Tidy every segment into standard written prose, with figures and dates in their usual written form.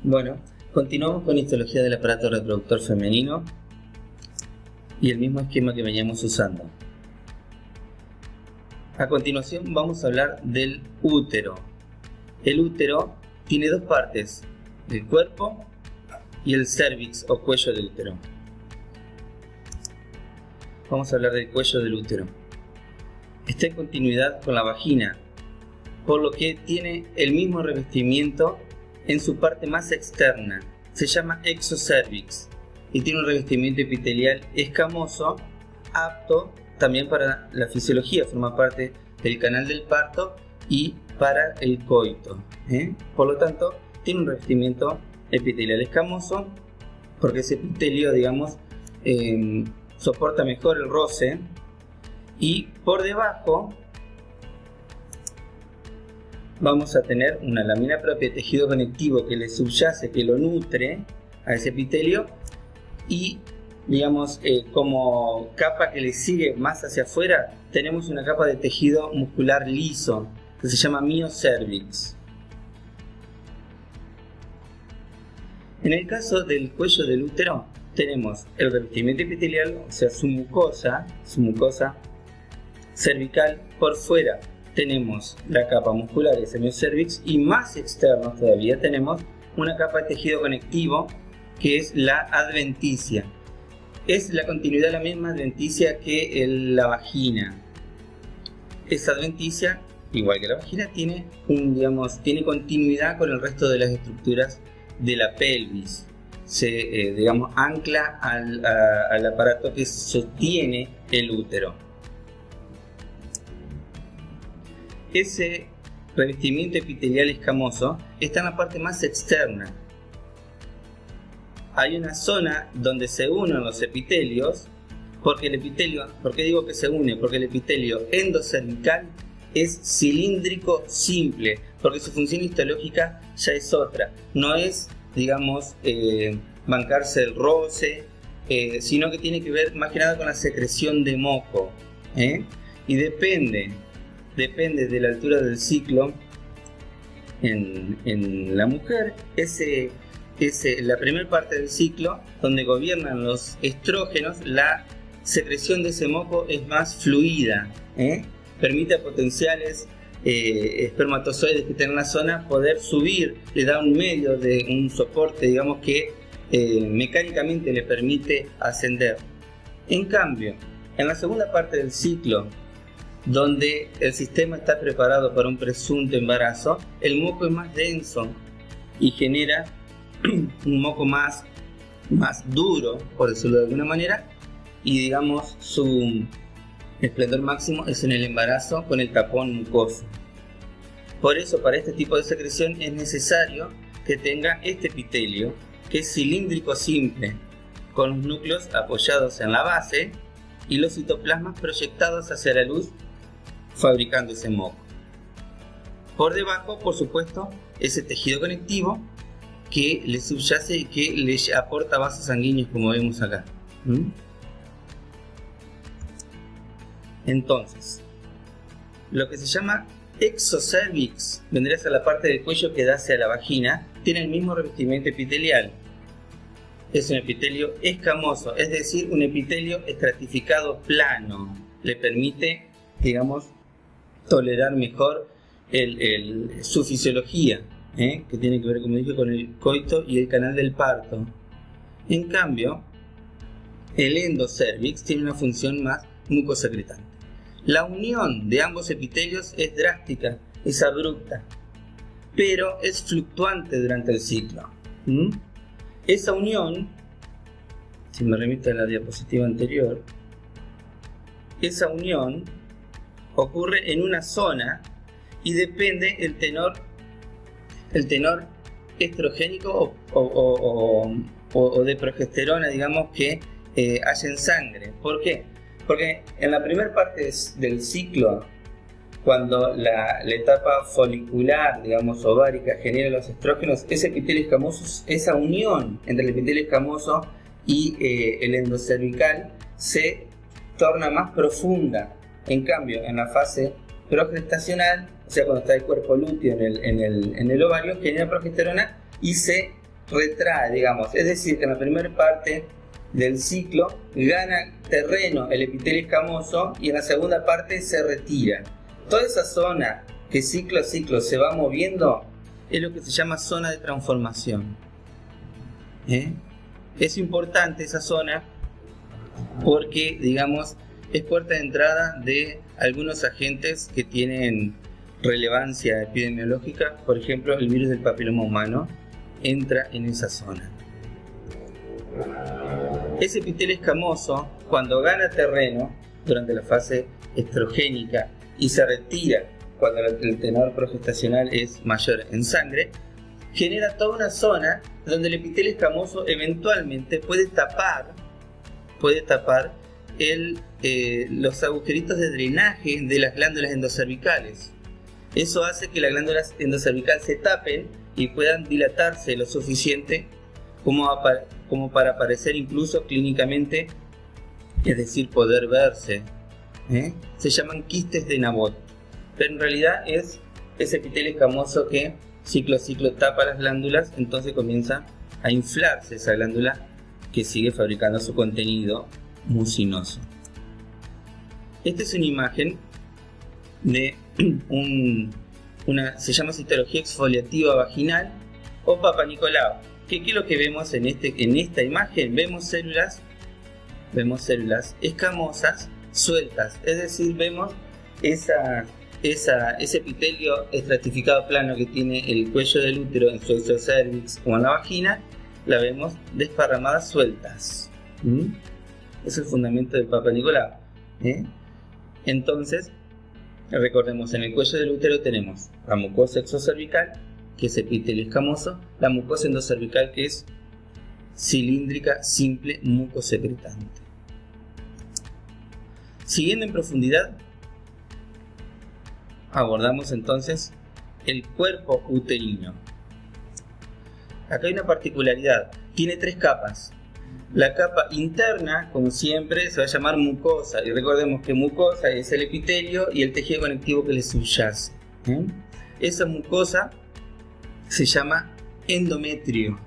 Bueno, continuamos con histología del aparato reproductor femenino y el mismo esquema que veníamos usando. A continuación vamos a hablar del útero. El útero tiene dos partes, el cuerpo y el cervix o cuello del útero. Vamos a hablar del cuello del útero. Está en continuidad con la vagina, por lo que tiene el mismo revestimiento en su parte más externa. Se llama exocervix y tiene un revestimiento epitelial escamoso, apto también para la fisiología, forma parte del canal del parto y para el coito. Por lo tanto, tiene un revestimiento epitelial escamoso porque ese epitelio, digamos, soporta mejor el roce, y por debajo vamos a tener una lámina propia de tejido conectivo que le subyace, que lo nutre a ese epitelio, y digamos como capa que le sigue más hacia afuera tenemos una capa de tejido muscular liso que se llama miocervix. En el caso del cuello del útero tenemos el revestimiento epitelial, o sea su mucosa cervical. Por fuera tenemos la capa muscular, ese miocervix, y más externo todavía tenemos una capa de tejido conectivo que es la adventicia. Es la continuidad, la misma adventicia que la vagina. Esa adventicia, igual que la vagina, tiene continuidad con el resto de las estructuras de la pelvis. Se ancla al aparato que sostiene el útero. Ese revestimiento epitelial escamoso está en la parte más externa. Hay una zona donde se unen los epitelios, porque el epitelio, ¿por qué digo que se une? Porque el epitelio endocervical es cilíndrico simple, porque su función histológica ya es otra. No es, bancarse el roce, sino que tiene que ver más que nada con la secreción de moco. Y depende de la altura del ciclo en la mujer. Es la primera parte del ciclo donde gobiernan los estrógenos. La secreción de ese moco es más fluida, permite a potenciales espermatozoides que estén en la zona poder subir, le da un medio, un soporte, que mecánicamente le permite ascender. En cambio, en la segunda parte del ciclo, donde el sistema está preparado para un presunto embarazo, el moco es más denso y genera un moco más duro, por decirlo de alguna manera, y su esplendor máximo es en el embarazo con el tapón mucoso. Por eso, para este tipo de secreción es necesario que tenga este epitelio, que es cilíndrico simple, con los núcleos apoyados en la base y los citoplasmas proyectados hacia la luz, fabricando ese moco. Por debajo, por supuesto, ese tejido conectivo que le subyace y que le aporta vasos sanguíneos, como vemos acá. Entonces, lo que se llama exocervix vendría a ser la parte del cuello que da hacia la vagina, tiene el mismo revestimiento epitelial. Es un epitelio escamoso, es decir, un epitelio estratificado plano. Le permite, tolerar mejor su fisiología, que tiene que ver, como dije, con el coito y el canal del parto. En cambio, el endocervix tiene una función más mucosecretante. La unión de ambos epitelios es drástica, es abrupta, pero es fluctuante durante el ciclo. Esa unión, si me remito a la diapositiva anterior, esa unión ocurre en una zona y depende el tenor estrogénico o de progesterona, que haya en sangre. ¿Por qué? Porque en la primera parte del ciclo, cuando la etapa folicular, ovárica, genera los estrógenos, ese epitelio escamoso, esa unión entre el epitelio escamoso y el endocervical se torna más profunda. En cambio, en la fase progestacional, o sea, cuando está el cuerpo lúteo en el ovario, genera progesterona y se retrae, digamos, es decir, que en la primera parte del ciclo gana terreno el epitelio escamoso y en la segunda parte se retira. Toda esa zona que ciclo a ciclo se va moviendo es lo que se llama zona de transformación. Es importante esa zona porque, digamos, es puerta de entrada de algunos agentes que tienen relevancia epidemiológica. Por ejemplo, el virus del papiloma humano entra en esa zona. Ese epitelio escamoso, cuando gana terreno durante la fase estrogénica y se retira cuando el tenor progestacional es mayor en sangre, genera toda una zona donde el epitelio escamoso eventualmente puede tapar los agujeritos de drenaje de las glándulas endocervicales. Eso hace que las glándulas endocervicales se tapen y puedan dilatarse lo suficiente como para aparecer incluso clínicamente, es decir, poder verse. Se llaman quistes de Nabot, pero en realidad es ese epitelio escamoso que ciclo a ciclo tapa las glándulas, entonces comienza a inflarse esa glándula que sigue fabricando su contenido mucinoso. Esta es una imagen de se llama citología exfoliativa vaginal o Papa Nicolau. ¿Qué es lo que vemos en esta imagen? Vemos células escamosas sueltas, es decir, vemos ese epitelio estratificado plano que tiene el cuello del útero en su exocervix o en la vagina, la vemos desparramadas sueltas. Es el fundamento del Papa Nicolau. Entonces, recordemos, en el cuello del útero tenemos la mucosa exocervical, que es epitelio escamoso, la mucosa endocervical, que es cilíndrica, simple, mucosecretante. Siguiendo en profundidad, abordamos entonces el cuerpo uterino. Acá hay una particularidad, tiene 3 capas. La capa interna, como siempre, se va a llamar mucosa, y recordemos que mucosa es el epitelio y el tejido conectivo que le subyace. Esa mucosa se llama endometrio.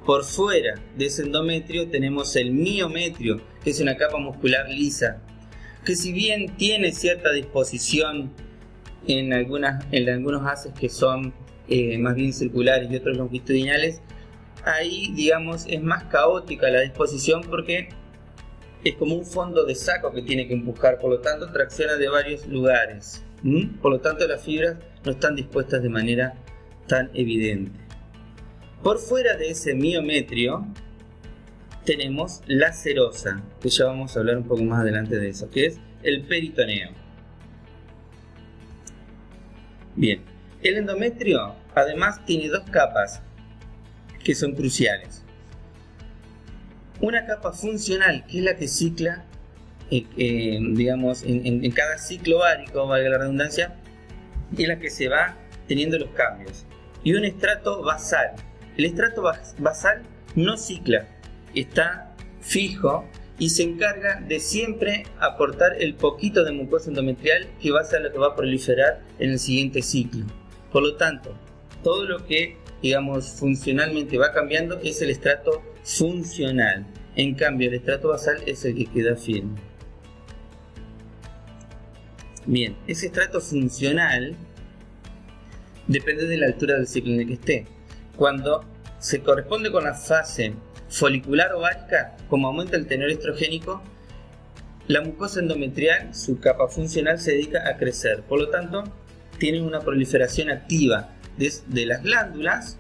Por fuera de ese endometrio tenemos el miometrio, que es una capa muscular lisa, que si bien tiene cierta disposición en algunos haces que son más bien circulares y otros longitudinales, ahí, digamos, es más caótica la disposición porque es como un fondo de saco que tiene que empujar, por lo tanto tracciona de varios lugares. Por lo tanto, las fibras no están dispuestas de manera tan evidente. Por fuera de ese miometrio tenemos la serosa, que ya vamos a hablar un poco más adelante de eso, que es el peritoneo. Bien, el endometrio además tiene 2 capas que son cruciales. Una capa funcional, que es la que cicla, digamos, en cada ciclo ovárico, valga la redundancia, es la que se va teniendo los cambios. Y un estrato basal. El estrato basal no cicla, está fijo y se encarga de siempre aportar el poquito de mucosa endometrial que va a ser lo que va a proliferar en el siguiente ciclo. Por lo tanto, todo lo que, digamos, funcionalmente va cambiando es el estrato funcional. En cambio, el estrato basal es el que queda firme. Bien, ese estrato funcional depende de la altura del ciclo en el que esté. Cuando se corresponde con la fase folicular ovárica, como aumenta el tenor estrogénico, la mucosa endometrial, su capa funcional, se dedica a crecer. Por lo tanto, tiene una proliferación activa de las glándulas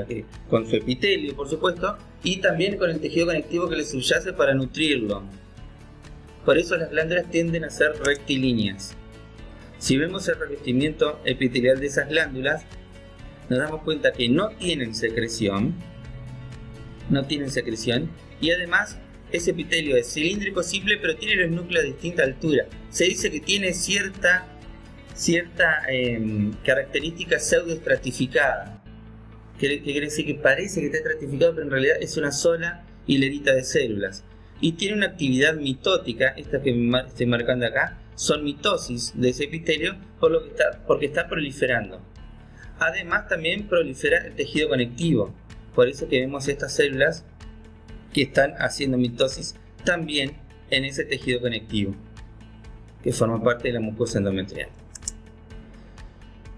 que, con su epitelio, por supuesto, y también con el tejido conectivo que le subyace para nutrirlo. Por eso las glándulas tienden a ser rectilíneas. Si vemos el revestimiento epitelial de esas glándulas, nos damos cuenta que no tienen secreción, y además ese epitelio es cilíndrico simple, pero tiene los núcleos a distinta altura. Se dice que tiene cierta característica pseudoestratificada. ¿Qué quiere decir? Que parece que está estratificado, pero en realidad es una sola hilerita de células. Y tiene una actividad mitótica, esta que estoy marcando acá, son mitosis de ese epitelio porque está proliferando. Además también prolifera el tejido conectivo. Por eso que vemos estas células que están haciendo mitosis también en ese tejido conectivo, que forma parte de la mucosa endometrial.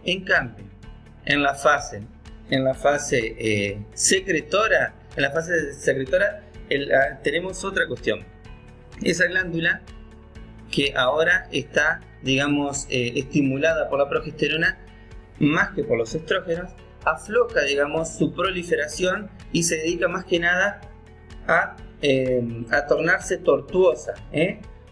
En cambio, en la fase secretora, tenemos otra cuestión. Esa glándula que ahora está, digamos, estimulada por la progesterona más que por los estrógenos, afloja, digamos, su proliferación y se dedica más que nada a tornarse tortuosa,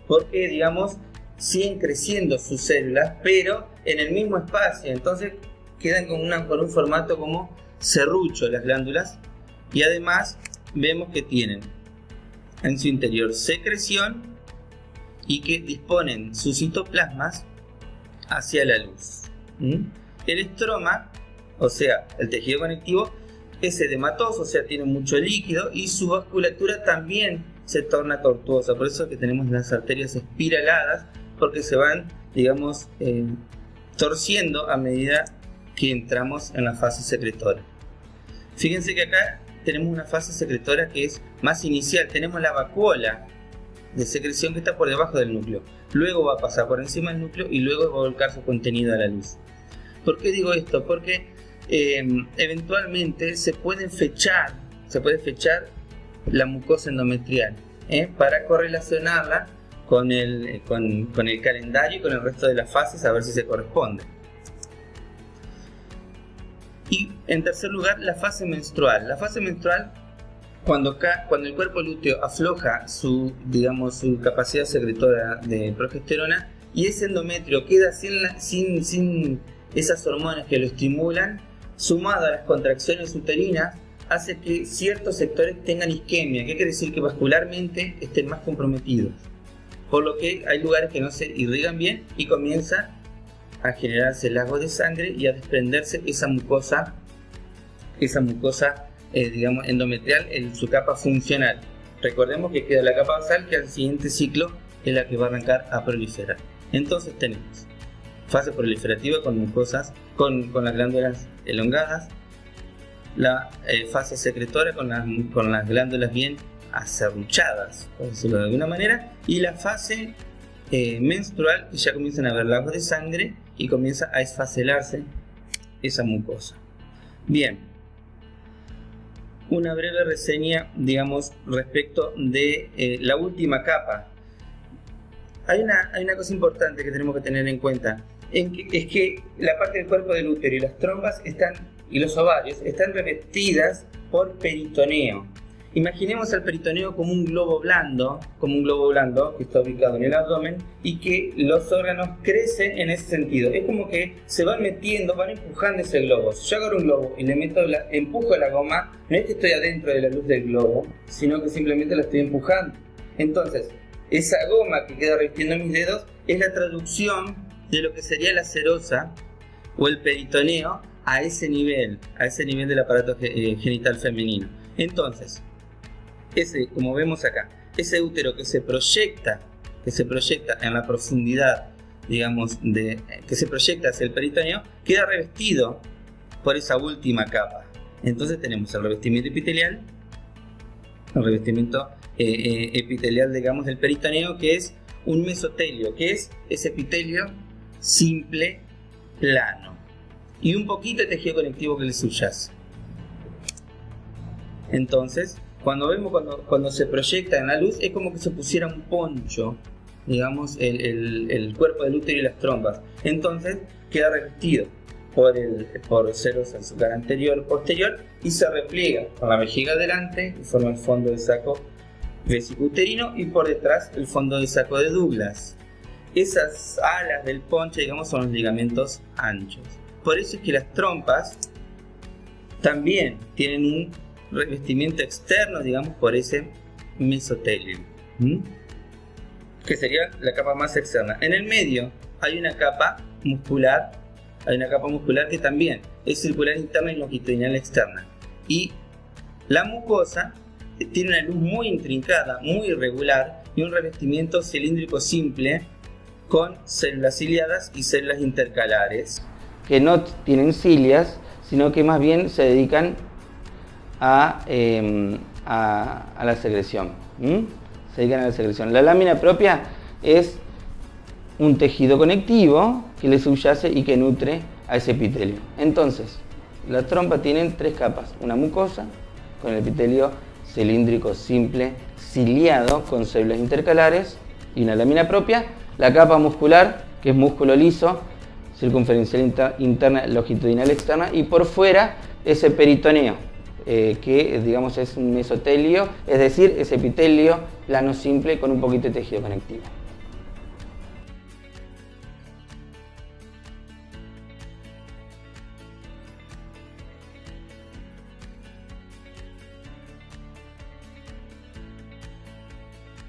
porque, digamos, siguen creciendo sus células, pero en el mismo espacio. Entonces quedan con un formato como serrucho las glándulas, y además vemos que tienen en su interior secreción y que disponen sus citoplasmas hacia la luz. El estroma, o sea, el tejido conectivo, es edematoso, o sea, tiene mucho líquido y su vasculatura también se torna tortuosa. Por eso que tenemos las arterias espiraladas, porque se van, digamos, torciendo a medida que entramos en la fase secretora. Fíjense que acá tenemos una fase secretora que es más inicial. Tenemos la vacuola de secreción que está por debajo del núcleo. Luego va a pasar por encima del núcleo y luego va a volcar su contenido a la luz. ¿Por qué digo esto? Porque eventualmente se puede fechar la mucosa endometrial, para correlacionarla con el calendario y con el resto de las fases, a ver si se corresponde. Y en tercer lugar, la fase menstrual. La fase menstrual, cuando el cuerpo lúteo afloja su capacidad secretora de progesterona y ese endometrio queda sin esas hormonas que lo estimulan, sumado a las contracciones uterinas, hace que ciertos sectores tengan isquemia, que quiere decir que vascularmente estén más comprometidos, por lo que hay lugares que no se irrigan bien y comienza a generarse lagos de sangre y a desprenderse esa mucosa digamos, endometrial en su capa funcional. Recordemos que queda la capa basal, que al siguiente ciclo es la que va a arrancar a proliferar. Entonces tenemos fase proliferativa con mucosas, con las glándulas elongadas, la fase secretora con las glándulas bien aserruchadas, por decirlo de alguna manera, y la fase menstrual, que ya comienzan a haber lagos de sangre y comienza a esfacelarse esa mucosa. Bien, una breve reseña, digamos, respecto de la última capa. Hay una cosa importante que tenemos que tener en cuenta, es que la parte del cuerpo del útero y las trompas y los ovarios están revestidas por peritoneo. Imaginemos el peritoneo como un globo blando que está ubicado en el abdomen y que los órganos crecen en ese sentido. Es como que se van metiendo, van empujando ese globo. Si yo agarro un globo y le empujo la goma, no es que estoy adentro de la luz del globo, sino que simplemente la estoy empujando. Entonces, esa goma que queda revestiendo mis dedos es la traducción de lo que sería la serosa o el peritoneo a ese nivel del aparato genital femenino. Entonces, como vemos acá, ese útero que se proyecta en la profundidad, digamos, que se proyecta hacia el peritoneo, queda revestido por esa última capa. Entonces tenemos el revestimiento epitelial, digamos, del peritoneo, que es un mesotelio, que es ese epitelio simple, plano, y un poquito de tejido conectivo que le subyace. Entonces, cuando se proyecta en la luz, es como que se pusiera un poncho, digamos, el cuerpo del útero y las trompas. Entonces queda revestido por serosa en su cara anterior, posterior, y se repliega con la vejiga adelante y forma el fondo de saco vesicouterino, y por detrás el fondo de saco de Douglas. Esas alas del poncho, digamos, son los ligamentos anchos. Por eso es que las trompas también tienen un revestimiento externo, digamos, por ese mesotelio, que sería la capa más externa. En el medio hay una capa muscular, que también es circular interna y longitudinal externa. Y la mucosa tiene una luz muy intrincada, muy irregular, y un revestimiento cilíndrico simple con células ciliadas y células intercalares, que no tienen cilias, sino que más bien se dedican a la secreción. Se dedican a la secreción. La lámina propia es un tejido conectivo que le subyace y que nutre a ese epitelio. Entonces, las trompas tienen 3 capas. Una mucosa, con el epitelio cilíndrico simple, ciliado, con células intercalares, y una lámina propia. La capa muscular, que es músculo liso, circunferencial interna, longitudinal externa, y por fuera ese peritoneo, que digamos es un mesotelio, es decir, ese epitelio plano simple con un poquito de tejido conectivo.